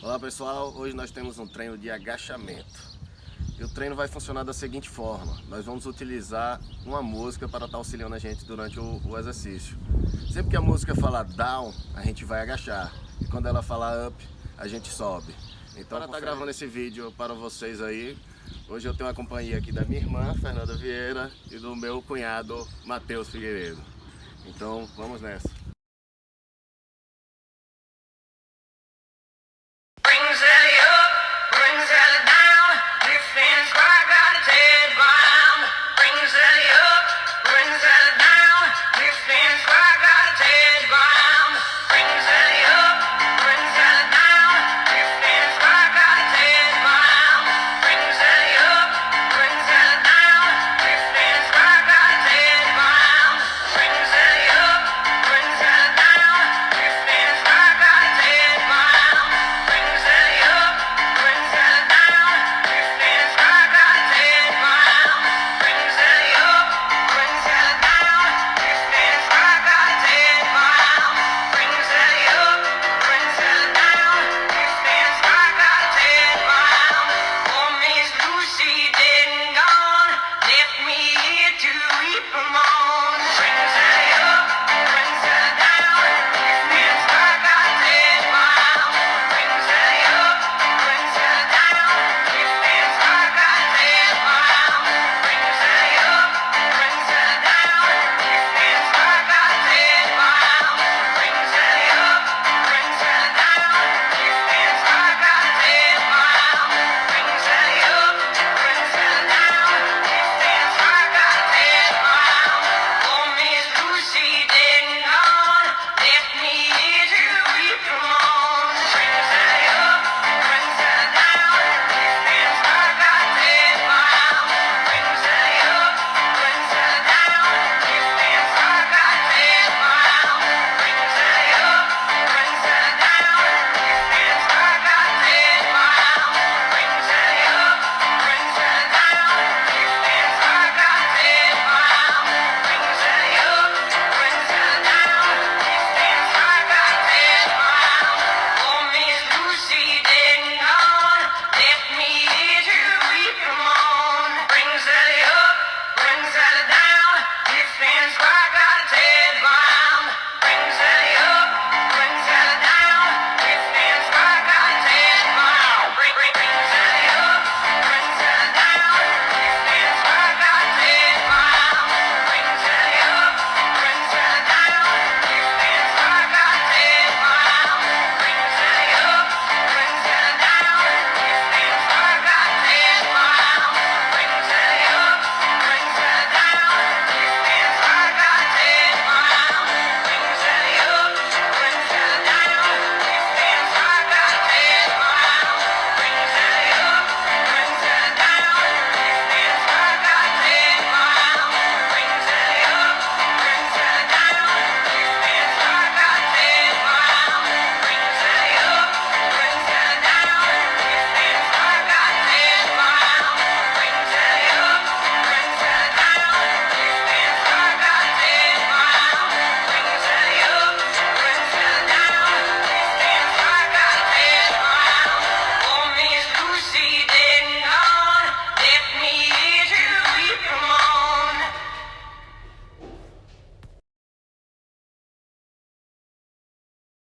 Olá pessoal, hoje nós temos um treino de agachamento. E o treino vai funcionar da seguinte forma: nós vamos utilizar uma música para estar auxiliando a gente durante o exercício. Sempre que a música falar down, a gente vai agachar. E quando ela falar up, a gente sobe. Então para estar gravando esse vídeo para vocês aí, hoje eu tenho a companhia aqui da minha irmã, Fernanda Vieira, e do meu cunhado, Matheus Figueiredo. Então vamos nessa.